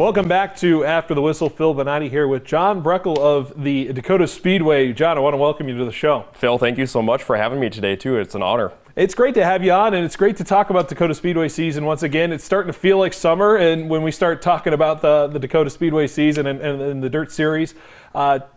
Welcome back to After the Whistle. Phil Bonatti here with John Breckel of the Dacotah Speedway. John, I want to welcome you to the show. Phil, thank you so much for having me today, too. It's an honor. It's great to have you on, and it's great to talk about Dacotah Speedway season once again. It's starting to feel like summer, and when we start talking about the Dacotah Speedway season and the Dirt Series,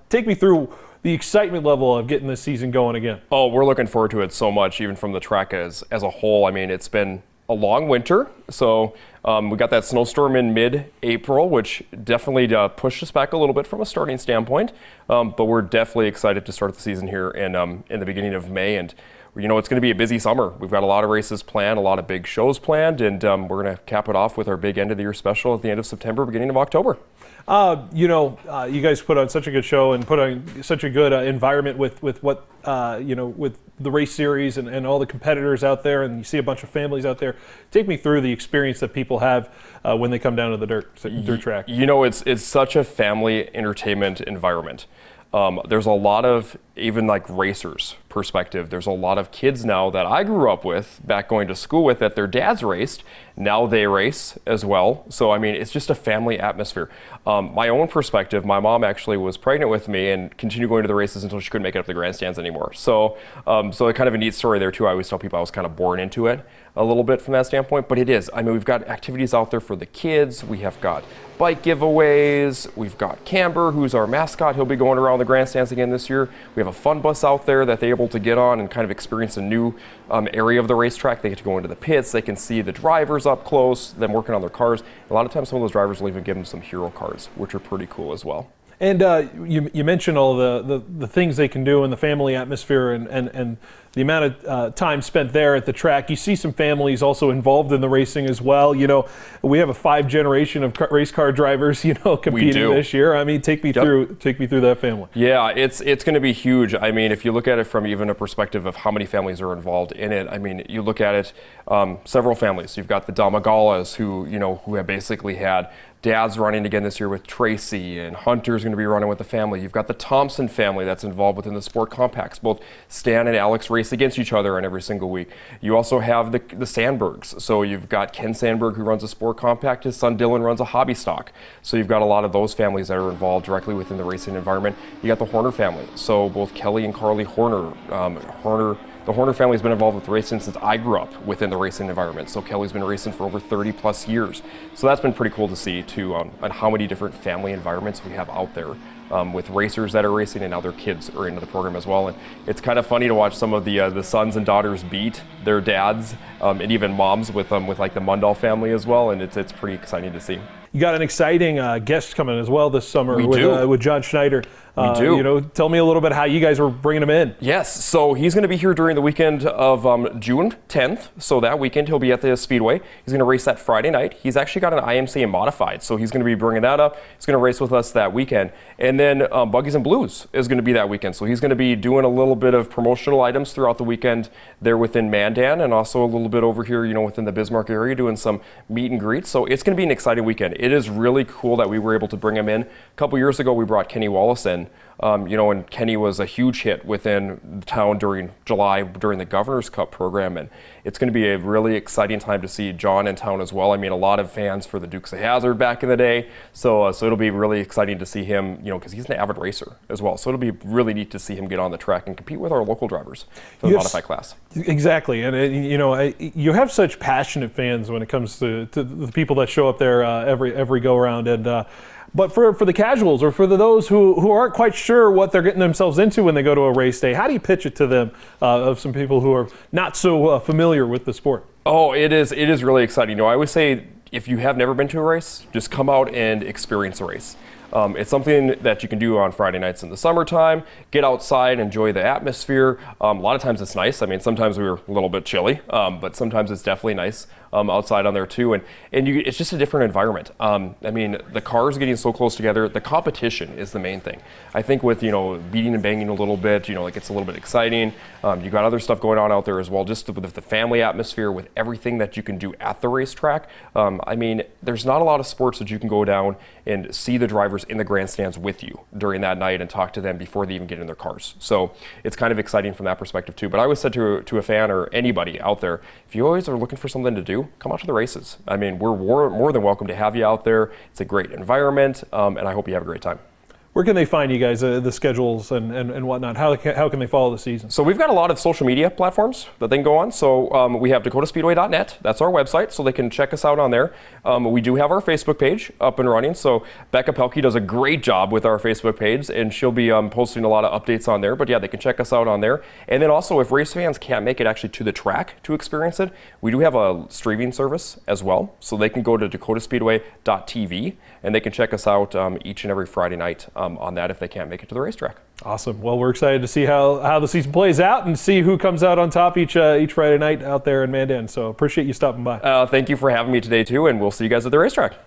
take me through the excitement level of getting this season going again. Oh, we're looking forward to it so much, even from the track as a whole. I mean, it's been a long winter, so we got that snowstorm in mid-April, which definitely pushed us back a little bit from a starting standpoint, but we're definitely excited to start the season here in the beginning of May, and you know, it's going to be a busy summer. We've got a lot of races planned, a lot of big shows planned, and we're going to cap it off with our big end-of-the-year special at the end of September, beginning of October. You guys put on such a good show and put on such a good environment with what, with the race series and all the competitors out there, and you see a bunch of families out there. Take me through the experience that people have when they come down to the dirt track. You know, it's such a family entertainment environment. There's a lot of, even like racers perspective, there's a lot of kids now that I grew up with, back going to school with, that their dads raced. Now they race as well. So, I mean, it's just a family atmosphere. My own perspective, my mom actually was pregnant with me and continued going to the races until she couldn't make it up the grandstands anymore. So, so kind of a neat story there too. I always tell people I was kind of born into it a little bit from that standpoint, but it is. I mean, we've got activities out there for the kids. We have got bike giveaways. We've got Camber, who's our mascot. He'll be going around the grandstands again this year. We have a fun bus out there that they're able to get on and kind of experience a new area of the racetrack. They get to go into the pits. They can see the drivers up close, them working on their cars. A lot of times some of those drivers will even give them some hero cards, which are pretty cool as well. And you mentioned all the things they can do in the family atmosphere and the amount of time spent there at the track. You see some families also involved in the racing as well. You know, we have a 5 generation of race car drivers, competing this year. I mean, take me through that family. Yeah, it's going to be huge. I mean, if you look at it from even a perspective of how many families are involved in it, I mean, you look at it, several families. You've got the Damagalas who have basically had Dad's running again this year with Tracy, and Hunter's going to be running with the family. You've got the Thompson family that's involved within the sport compacts. Both Stan and Alex race against each other on every single week. You also have the Sandbergs. So you've got Ken Sandberg, who runs a sport compact. His son Dylan runs a hobby stock. So you've got a lot of those families that are involved directly within the racing environment. You got the Horner family. So both Kelly and Carly Horner. The Horner family has been involved with racing since I grew up within the racing environment. So Kelly's been racing for over 30 plus years. So that's been pretty cool to see too, on how many different family environments we have out there with racers that are racing, and now their kids are into the program as well. And it's kind of funny to watch some of the sons and daughters beat their dads and even moms with like the Mundall family as well. And it's pretty exciting to see. You got an exciting guest coming as well this summer with John Schneider. We do. Tell me a little bit how you guys are bringing him in. Yes, so he's going to be here during the weekend of June 10th. So that weekend he'll be at the Speedway. He's going to race that Friday night. He's actually got an IMCA modified, so he's going to be bringing that up. He's going to race with us that weekend. And then Buggies and Blues is going to be that weekend. So he's going to be doing a little bit of promotional items throughout the weekend there within Mandan, and also a little bit over here, within the Bismarck area, doing some meet and greets. So it's going to be an exciting weekend. It is really cool that we were able to bring him in. A couple years ago, we brought Kenny Wallace in. And Kenny was a huge hit within the town during July during the Governor's Cup program, and it's going to be a really exciting time to see John in town as well. I mean, a lot of fans for the Dukes of Hazzard back in the day, so it'll be really exciting to see him, because he's an avid racer as well. So it'll be really neat to see him get on the track and compete with our local drivers for the modified class. Exactly, and you have such passionate fans when it comes to the people that show up there every go around, and. But for the casuals, or for those who aren't quite sure what they're getting themselves into when they go to a race day, how do you pitch it to them, of some people who are not so familiar with the sport? Oh, it is really exciting. I always say, if you have never been to a race, just come out and experience a race. It's something that you can do on Friday nights in the summertime. Get outside, enjoy the atmosphere. A lot of times it's nice. I mean, sometimes we were a little bit chilly, but sometimes it's definitely nice outside on there too. And it's just a different environment. I mean, the cars getting so close together. The competition is the main thing. I think with beating and banging a little bit, like it's a little bit exciting. You got other stuff going on out there as well. Just with the family atmosphere, with everything that you can do at the racetrack. I mean, there's not a lot of sports that you can go down and see the drivers drivers in the grandstands with you during that night and talk to them before they even get in their cars. So it's kind of exciting from that perspective too. But I always said to a fan or anybody out there, if you always are looking for something to do, come out to the races. I mean, we're more than welcome to have you out there. It's a great environment, and I hope you have a great time. Where can they find you guys, the schedules and whatnot? How can they follow the season? So we've got a lot of social media platforms that they can go on. So we have DacotahSpeedway.net. That's our website, so they can check us out on there. We do have our Facebook page up and running. So Becca Pelkey does a great job with our Facebook page, and she'll be posting a lot of updates on there. But yeah, they can check us out on there. And then also, if race fans can't make it actually to the track to experience it, we do have a streaming service as well. So they can go to DacotahSpeedway.tv, and they can check us out each and every Friday night on that if they can't make it to the racetrack. Awesome. Well, we're excited to see how the season plays out and see who comes out on top each Friday night out there in Mandan. So appreciate you stopping by. Thank you for having me today too, and we'll see you guys at the racetrack.